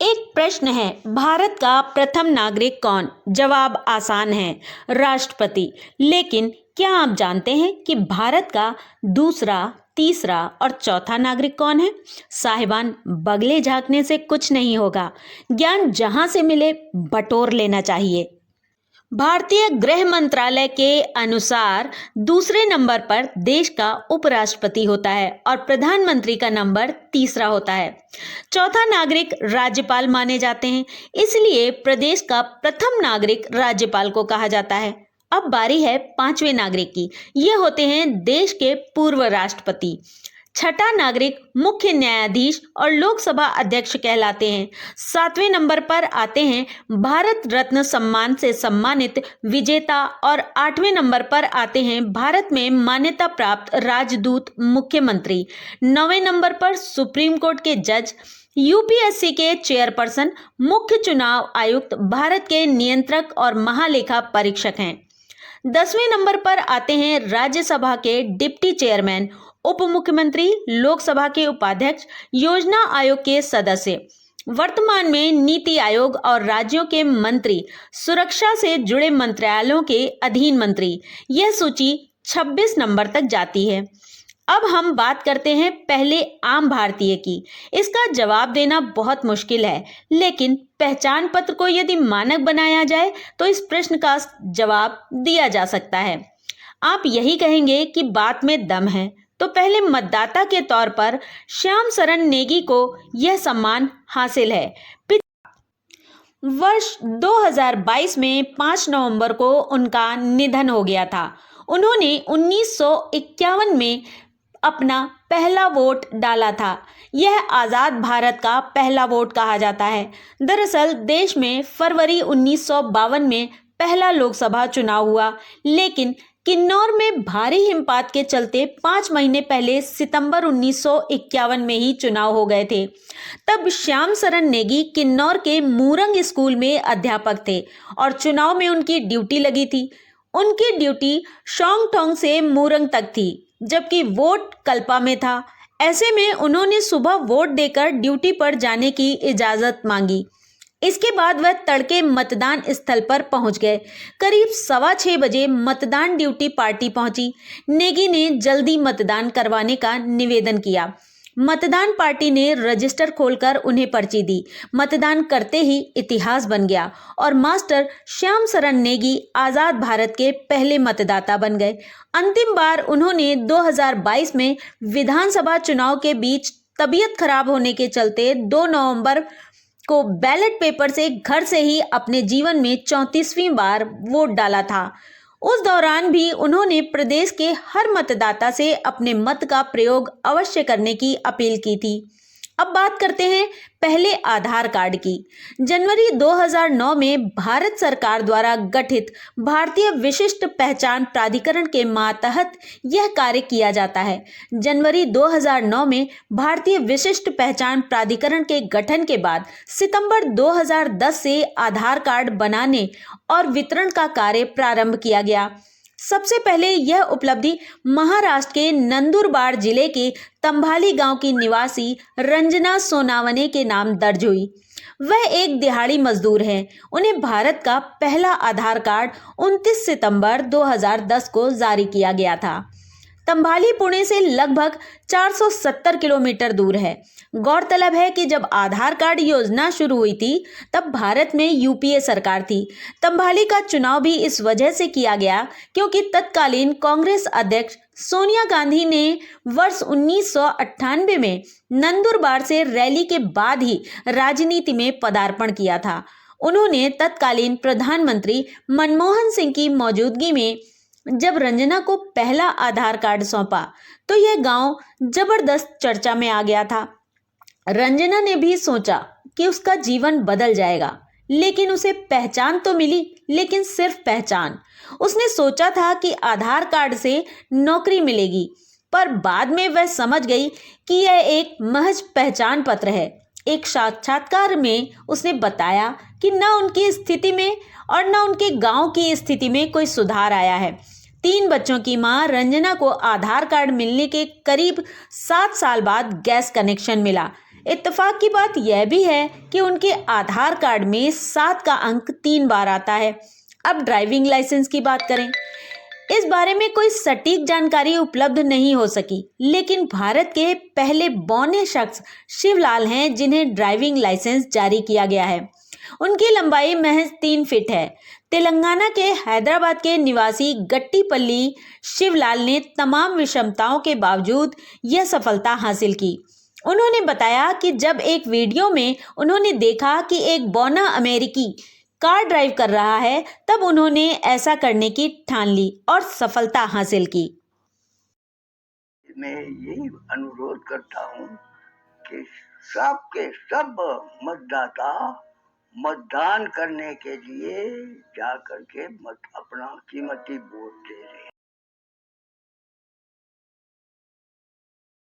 एक प्रश्न है, भारत का प्रथम नागरिक कौन? जवाब आसान है, राष्ट्रपति। लेकिन क्या आप जानते हैं कि भारत का दूसरा, तीसरा और चौथा नागरिक कौन है? साहिबान, बगले झांकने से कुछ नहीं होगा। ज्ञान जहां से मिले बटोर लेना चाहिए। भारतीय गृह मंत्रालय के अनुसार दूसरे नंबर पर देश का उपराष्ट्रपति होता है और प्रधानमंत्री का नंबर तीसरा होता है। चौथा नागरिक राज्यपाल माने जाते हैं, इसलिए प्रदेश का प्रथम नागरिक राज्यपाल को कहा जाता है। अब बारी है पांचवें नागरिक की। ये होते हैं देश के पूर्व राष्ट्रपति। छठा नागरिक मुख्य न्यायाधीश और लोकसभा अध्यक्ष कहलाते हैं। सातवें नंबर पर आते हैं भारत रत्न सम्मान से सम्मानित विजेता और आठवें नंबर पर आते हैं भारत में मान्यता प्राप्त राजदूत मुख्यमंत्री। नौवें नंबर पर सुप्रीम कोर्ट के जज, यूपीएससी के चेयरपर्सन, मुख्य चुनाव आयुक्त, भारत के नियंत्रक और महालेखा परीक्षक हैं। 10वें नंबर पर आते हैं राज्यसभा के डिप्टी चेयरमैन, उप मुख्यमंत्री, लोकसभा के उपाध्यक्ष, योजना आयोग के सदस्य, वर्तमान में नीति आयोग और राज्यों के मंत्री, सुरक्षा से जुड़े मंत्रालयों के अधीन मंत्री। यह सूची 26 नंबर तक जाती है। अब हम बात करते हैं पहले आम भारतीय की। इसका जवाब देना बहुत मुश्किल है, लेकिन पहचान पत्र को यदि मानक बनाया जाए तो इस प्रश्न का जवाब दिया जा सकता है। आप यही कहेंगे कि बात में दम है, तो पहले मतदाता के तौर पर श्याम शरण नेगी को यह सम्मान हासिल है। वर्ष 2022 में 5 नवंबर को उनका निधन हो गया था। उन्होंने 1951 में अपना पहला वोट डाला था। यह आज़ाद भारत का पहला वोट कहा जाता है। दरअसल देश में फरवरी 1952 में पहला लोकसभा चुनाव हुआ, लेकिन किन्नौर में भारी हिमपात के चलते 5 महीने पहले सितंबर 1951 में ही चुनाव हो गए थे। तब श्याम शरण नेगी किन्नौर के मूरंग स्कूल में अध्यापक थे और चुनाव में उनकी ड्यूटी लगी थी। उनकी ड्यूटी शोंगथोंग से मूरंग तक थी, जबकि वोट कल्पा में था। ऐसे में उन्होंने सुबह वोट देकर ड्यूटी पर जाने की इजाज़त मांगी। इसके बाद वह तड़के मतदान स्थल पर पहुंच गए। करीब 6:15 बजे मतदान ड्यूटी पार्टी पहुंची। नेगी ने जल्दी मतदान करवाने का निवेदन किया। मतदान पार्टी ने रजिस्टर खोलकर उन्हें पर्ची दी। मतदान करते ही इतिहास बन गया और मास्टर श्याम शरण नेगी आज़ाद भारत के पहले मतदाता बन गए। अंतिम बार उन्होंने 2022 में विधानसभा चुनाव के बीच तबीयत खराब होने के चलते 2 नवंबर को बैलेट पेपर से घर से ही अपने जीवन में 34वीं बार वोट डाला था। उस दौरान भी उन्होंने प्रदेश के हर मतदाता से अपने मत का प्रयोग अवश्य करने की अपील की थी। अब बात करते हैं पहले आधार कार्ड की। जनवरी 2009 में भारत सरकार द्वारा गठित भारतीय विशिष्ट पहचान प्राधिकरण के मातहत यह कार्य किया जाता है। जनवरी 2009 में भारतीय विशिष्ट पहचान प्राधिकरण के गठन के बाद सितंबर 2010 से आधार कार्ड बनाने और वितरण का कार्य प्रारंभ किया गया। सबसे पहले यह उपलब्धि महाराष्ट्र के नंदुरबार जिले के तंभाली गांव की निवासी रंजना सोनावने के नाम दर्ज हुई। वह एक दिहाड़ी मजदूर हैं। उन्हें भारत का पहला आधार कार्ड 29 सितंबर 2010 को जारी किया गया था। तंभाली पुणे से लगभग 470 किलोमीटर दूर है। गौरतलब है कि जब आधार कार्ड योजना शुरू हुई थी तब भारत में यूपीए सरकार थी। तंभाली का चुनाव भी इस वजह से किया गया क्योंकि तत्कालीन कांग्रेस अध्यक्ष सोनिया गांधी ने वर्ष 1998 में नंदुरबार से रैली के बाद ही राजनीति में पदार्पण किया था। उन्होंने तत्कालीन प्रधानमंत्री मनमोहन सिंह की मौजूदगी में जब रंजना को पहला आधार कार्ड सौंपा तो यह गांव जबरदस्त चर्चा में आ गया था। रंजना ने भी सोचा कि उसका जीवन बदल जाएगा, लेकिन उसे पहचान तो मिली, लेकिन सिर्फ पहचान। उसने सोचा था कि आधार कार्ड से नौकरी मिलेगी, पर बाद में वह समझ गई कि यह एक महज पहचान पत्र है। एक साक्षात्कार में उसने बताया कि न उनकी स्थिति में और न उनके गांव की स्थिति में कोई सुधार आया है। 3 बच्चों की मां रंजना को आधार कार्ड मिलने के करीब 7 साल बाद गैस कनेक्शन मिला। इत्तेफाक की बात यह भी है कि उनके आधार कार्ड में 7 का अंक 3 बार आता है। अब ड्राइविंग लाइसेंस की बात करें। इस बारे में कोई सटीक जानकारी उपलब्ध नहीं हो सकी, लेकिन भारत के पहले बौने शख्स शिवलाल हैं जिन्हें ड्राइविंग लाइसेंस जारी किया गया है। उनकी लंबाई महज 3 फीट है। तेलंगाना के हैदराबाद के निवासी गट्टीपल्ली शिवलाल ने तमाम विषमताओं के बावजूद यह सफलता हासिल की। उन्होंने बताया कि जब एक वीडियो में उन्होंने देखा कि एक बौना अमेरिकी कार ड्राइव कर रहा है, तब उन्होंने ऐसा करने की ठान ली और सफलता हासिल की। मैं यही अनुरोध करता हूँ कि सब के सब मतदाता मतदान करने के लिए जा करके अपना कीमती वोट दे रहे हैं।